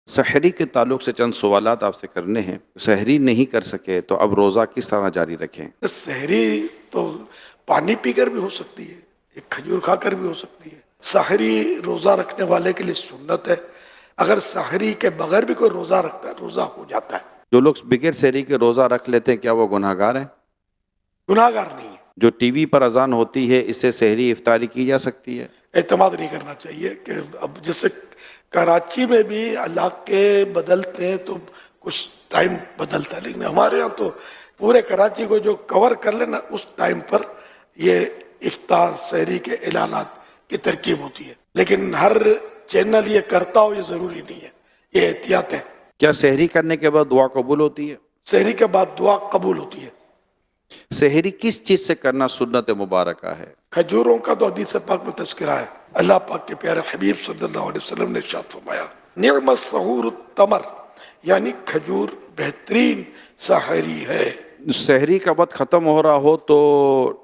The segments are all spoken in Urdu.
سحری کے تعلق سے چند سوالات آپ سے کرنے ہیں. سحری نہیں کر سکے تو اب روزہ کس طرح جاری رکھیں؟ سحری تو پانی پی کر بھی ہو سکتی ہے، ایک کھجور کھا کر بھی ہو سکتی ہے. سحری روزہ رکھنے والے کے لیے سنت ہے. اگر سحری کے بغیر بھی کوئی روزہ رکھتا ہے روزہ ہو جاتا ہے. جو لوگ بغیر سحری کے روزہ رکھ لیتے ہیں کیا وہ گناہ گار ہیں؟ گناہ گار نہیں ہے. جو ٹی وی پر اذان ہوتی ہے اس سے سحری افطاری کی جا سکتی ہے؟ اعتماد نہیں کرنا چاہیے کہ اب جیسے کراچی میں بھی علاقے بدلتے ہیں تو کچھ ٹائم بدلتا ہے، لیکن ہمارے یہاں تو پورے کراچی کو جو کور کر لینا اس ٹائم پر یہ افطار سحری کے اعلانات کی ترکیب ہوتی ہے. لیکن ہر چینل یہ کرتا ہو یہ ضروری نہیں ہے، یہ احتیاط ہے. کیا سحری کرنے کے بعد دعا قبول ہوتی ہے؟ سحری کے بعد دعا قبول ہوتی ہے. سحری کس چیز سے کرنا سنت مبارکہ ہے؟ کھجوروں کا تو حدیث پاک میں تذکرہ ہے. اللہ پاک کے پیارے حبیب صلی اللہ علیہ وسلم نے ارشاد فرمایا نعم السحور التمر، یعنی کھجور بہترین سحری ہے. سحری کا وقت ختم ہو رہا ہو تو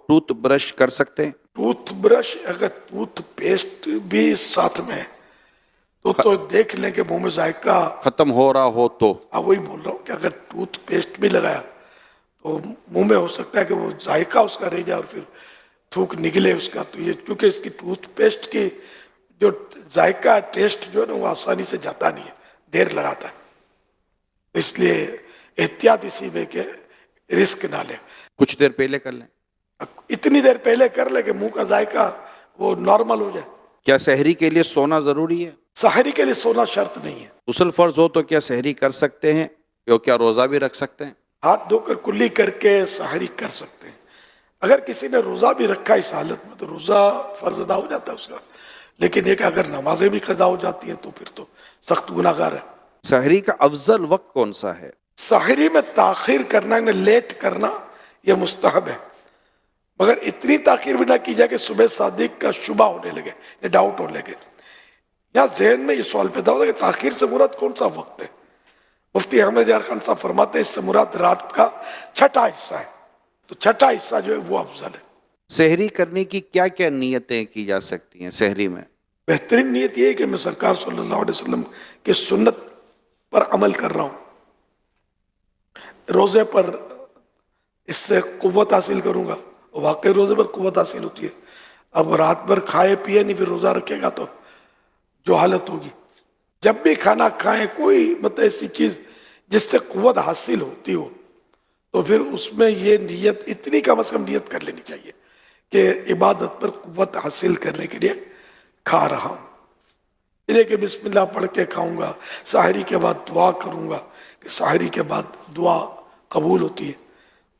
ٹوتھ برش کر سکتے ہیں؟ ٹوتھ برش اگر ٹوتھ پیسٹ بھی ساتھ میں ہے تو دیکھ لیں کہ منہ میں ذائقہ ختم ہو رہا ہو تو وہی بول رہا ہوں کہ اگر ٹوتھ پیسٹ بھی لگایا تو منہ میں ہو سکتا ہے کہ وہ ذائقہ اس کا رہ جائے اور پھر تھوک نکلے اس کا. تو یہ کیونکہ اس کی ٹوتھ پیسٹ کی جو ذائقہ ٹیسٹ جو ہے نا وہ آسانی سے جاتا نہیں ہے، دیر لگاتا ہے. اس لیے احتیاط اسی میں کہ رسک نہ لیں. کچھ دیر پہلے کر لیں. اتنی دیر پہلے کر لے کہ منہ کا ذائقہ وہ نارمل ہو جائے. کیا سحری کے لیے سونا ضروری ہے؟ سحری کے لیے سونا شرط نہیں ہے. غسل فرض ہو تو کیا سحری کر سکتے ہیں یا کیا روزہ بھی رکھ سکتے ہیں؟ ہاتھ دھو کر کلی کر کے سحری کر سکتے ہیں. اگر کسی نے روزہ بھی رکھا اس حالت میں تو روزہ فرض ادا ہو جاتا ہے اس کا. لیکن یہ کہ اگر نمازیں بھی قضا ہو جاتی ہیں تو پھر تو سخت گناہ گار ہے. سحری کا افضل وقت کون سا ہے؟ سحری میں تاخیر کرنا یعنی لیٹ کرنا یہ مستحب ہے، مگر اتنی تاخیر بھی نہ کی جائے کہ صبح صادق کا شبہ ہونے لگے یا ڈاؤٹ ہونے لگے. یہاں ذہن میں یہ سوال پیدا ہوتا ہے کہ تاخیر سے مراد کون سا وقت ہے. مفتی احمد یار خان صاحب فرماتے ہیں اس سے مراد رات کا چھٹا حصہ ہے. تو چھٹا حصہ جو ہے وہ افضل ہے. سحری کرنے کی کیا کیا نیتیں کی جا سکتی ہیں سحری میں؟ بہترین نیت یہ ہے کہ میں سرکار صلی اللہ علیہ وسلم کے سنت پر عمل کر رہا ہوں، روزے پر اس سے قوت حاصل کروں گا. واقعی روزے پر قوت حاصل ہوتی ہے. اب رات بھر کھائے پیے نہیں پھر روزہ رکھے گا تو جو حالت ہوگی. جب بھی کھانا کھائیں کوئی مطلب ایسی چیز جس سے قوت حاصل ہوتی ہو تو پھر اس میں یہ نیت اتنی کم از کم نیت کر لینی چاہیے کہ عبادت پر قوت حاصل کرنے کے لیے کھا رہا ہوں. یہ کہ بسم اللہ پڑھ کے کھاؤں گا، سحری کے بعد دعا کروں گا کہ سحری کے بعد دعا قبول ہوتی ہے.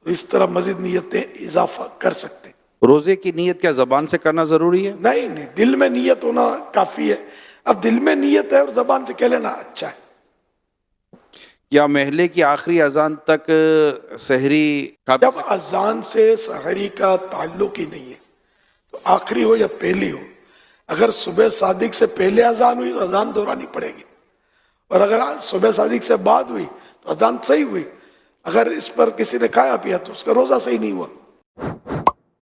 تو اس طرح مزید نیتیں اضافہ کر سکتے ہیں. روزے کی نیت کیا زبان سے کرنا ضروری ہے؟ نہیں، دل میں نیت ہونا کافی ہے. اب دل میں نیت ہے اور زبان سے کہہ لینا اچھا ہے. یا محلے کی آخری اذان تک سحری جب اذان سے سحری کا تعلق ہی نہیں ہے تو آخری ہو یا پہلی ہو، اگر صبح صادق سے پہلے اذان ہوئی تو اذان دہرانی پڑے گی، اور اگر صبح صادق سے بعد ہوئی تو اذان صحیح ہوئی. اگر اس پر کسی نے کھایا پیا تو اس کا روزہ صحیح نہیں ہوا.